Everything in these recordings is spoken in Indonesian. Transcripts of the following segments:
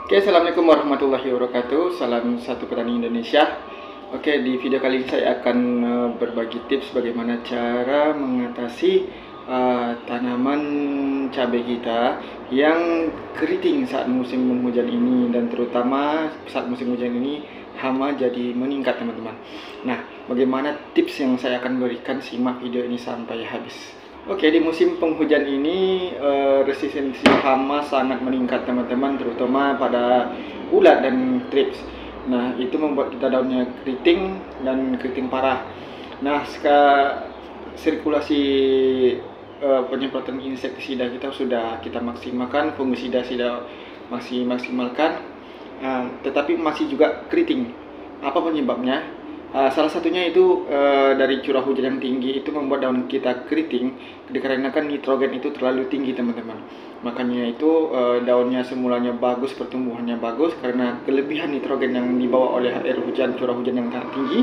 Oke, assalamualaikum warahmatullahi wabarakatuh. Salam satu petani Indonesia. Oke, di video kali ini saya akan berbagi tips bagaimana cara mengatasi tanaman cabai kita yang keriting saat musim penghujan ini, dan terutama saat musim hujan ini hama jadi meningkat, teman-teman. Nah, bagaimana tips yang saya akan berikan? Simak video ini sampai habis. Oke, di musim penghujan ini resistensi hama sangat meningkat, teman-teman, terutama pada ulat dan trips. Nah, itu membuat kita daunnya keriting dan keriting parah. Nah, sirkulasi penyemprotan insektisida kita sudah kita maksimalkan, fungisida sudah maksimalkan, tetapi masih juga keriting. Apa penyebabnya? Salah satunya itu dari curah hujan yang tinggi itu membuat daun kita keriting dikarenakan nitrogen itu terlalu tinggi, teman-teman. Makanya itu daunnya semulanya bagus, pertumbuhannya bagus, karena kelebihan nitrogen yang dibawa oleh air hujan, curah hujan yang sangat tinggi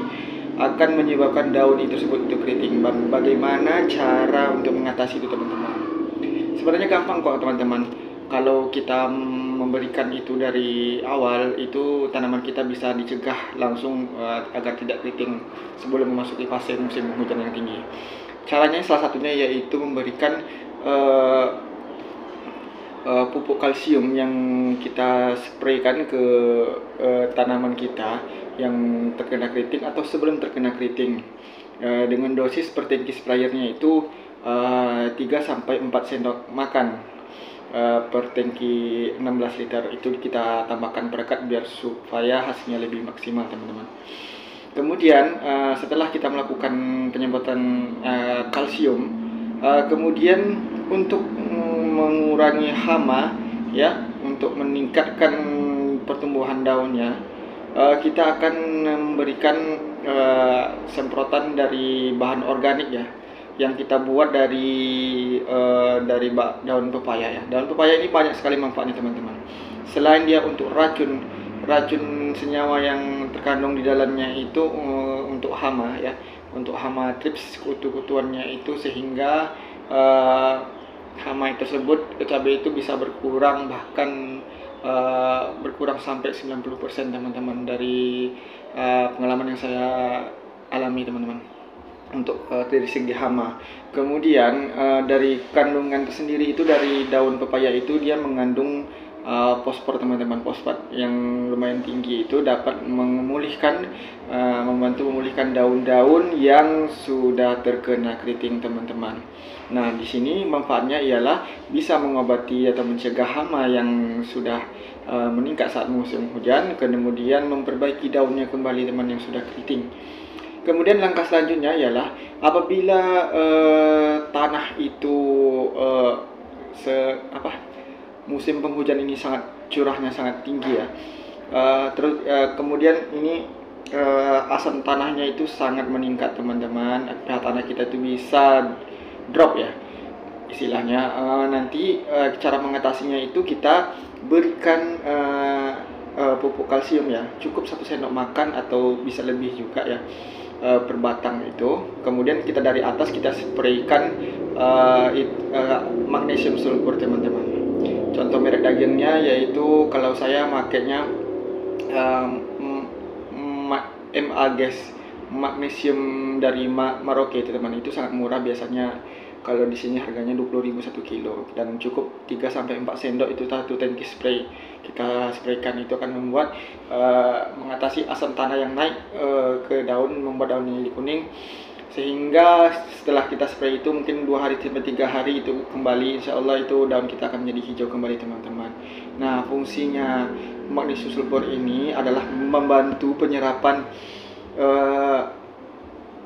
akan menyebabkan daun itu tersebut itu keriting. Bagaimana cara untuk mengatasi itu, teman-teman? Sebenarnya gampang kok, teman-teman. Kalau kita memberikan itu dari awal, itu tanaman kita bisa dicegah langsung agar tidak keriting sebelum memasuki fase musim hujan yang tinggi. Caranya salah satunya yaitu memberikan pupuk kalsium yang kita spraykan ke tanaman kita yang terkena keriting atau sebelum terkena keriting, dengan dosis per tangki sprayernya itu 3-4 sendok makan per tangki 16 liter. Itu kita tambahkan perekat biar supaya hasilnya lebih maksimal, teman-teman. Kemudian setelah kita melakukan penyemprotan kalsium, kemudian untuk mengurangi hama, ya, untuk meningkatkan pertumbuhan daunnya, kita akan memberikan semprotan dari bahan organik, ya, yang kita buat dari daun pepaya, ya. Daun pepaya ini banyak sekali manfaatnya, teman-teman. Selain dia untuk racun senyawa yang terkandung di dalamnya itu untuk hama, ya, untuk hama trips, kutu-kutuannya itu, sehingga hama tersebut cabai itu bisa berkurang, bahkan berkurang sampai 90%, teman-teman, dari pengalaman yang saya alami, teman-teman, untuk dari segi hama. Kemudian dari kandungan tersendiri itu, dari daun pepaya itu dia mengandung fosfor, teman-teman. Fosfat yang lumayan tinggi itu dapat membantu memulihkan daun-daun yang sudah terkena keriting, teman-teman. Nah, di sini manfaatnya ialah bisa mengobati atau mencegah hama yang sudah meningkat saat musim hujan, kemudian memperbaiki daunnya kembali, teman, yang sudah keriting. Kemudian langkah selanjutnya ialah apabila tanah itu musim penghujan ini curahnya sangat tinggi, ya. Kemudian ini asam tanahnya itu sangat meningkat, teman-teman. pH tanah kita itu bisa drop, ya, istilahnya. Nanti cara mengatasinya itu kita berikan pupuk kalsium, ya, cukup 1 sendok makan atau bisa lebih juga, ya, per batang itu. Kemudian kita dari atas kita spraykan magnesium sulfur, teman-teman. Contoh merek dagingnya yaitu, kalau saya makainya MA-Gas magnesium dari Maroke, teman-teman. Itu sangat murah biasanya. Kalau di sini harganya 20.000 1 kilo, dan cukup 3-4 sendok itu satu tangki spray. Kita spraykan, itu akan membuat mengatasi asam tanah yang naik ke daun, membuat daunnya jadi kuning, sehingga setelah kita spray itu mungkin 2-3 hari itu kembali, insya Allah itu daun kita akan menjadi hijau kembali, teman-teman. Nah, fungsinya magnesium sulfur ini adalah membantu penyerapan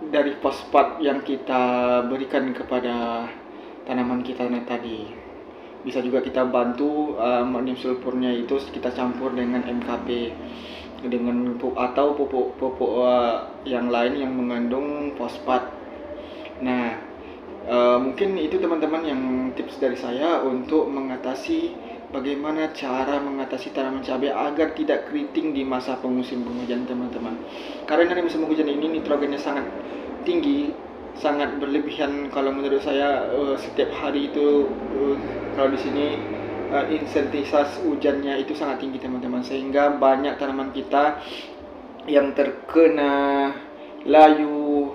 dari fosfat yang kita berikan kepada tanaman kita tadi. Bisa juga kita bantu magnesium sulfurnya itu kita campur dengan MKP, dengan atau pupuk yang lain yang mengandung fosfat. Nah, mungkin itu, teman-teman, yang tips dari saya untuk mengatasi bagaimana cara mengatasi tanaman cabai agar tidak keriting di masa musim penghujan, teman-teman. Karena di musim penghujan ini nitrogennya sangat tinggi, sangat berlebihan. Kalau menurut saya setiap hari itu kalau di sini intensitas hujannya itu sangat tinggi teman-teman, sehingga banyak tanaman kita yang terkena layu,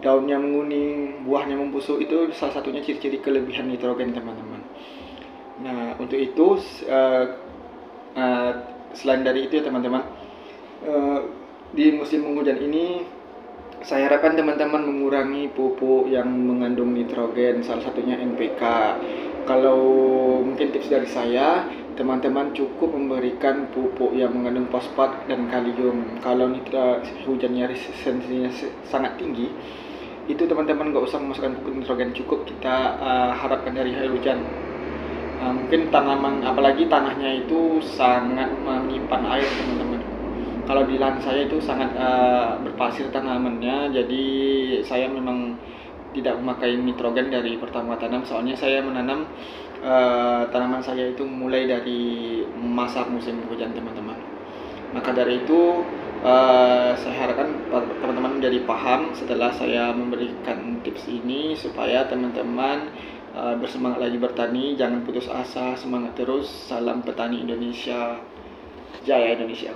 daunnya menguning, buahnya membusuk. Itu salah satunya ciri-ciri kelebihan nitrogen teman-teman. Nah, untuk itu selain dari itu ya teman-teman, di musim penghujan ini saya harapkan teman-teman mengurangi pupuk yang mengandung nitrogen, salah satunya NPK. Kalau mungkin tips dari saya, teman-teman cukup memberikan pupuk yang mengandung fosfat dan kalium. Kalau hujannya resistensinya sangat tinggi, itu teman-teman nggak usah memasukkan pupuk nitrogen, cukup kita harapkan dari air hujan. Mungkin tanaman, apalagi tanahnya itu sangat menyimpan air teman-teman. Kalau di lahan saya itu sangat berpasir tanamannya, jadi saya memang tidak memakai nitrogen dari pertama tanam. Soalnya saya menanam tanaman saya itu mulai dari masa musim hujan teman-teman. Maka dari itu saya harapkan teman-teman menjadi paham setelah saya memberikan tips ini, supaya teman-teman bersemangat lagi bertani, jangan putus asa, semangat terus. Salam petani Indonesia, jaya Indonesia.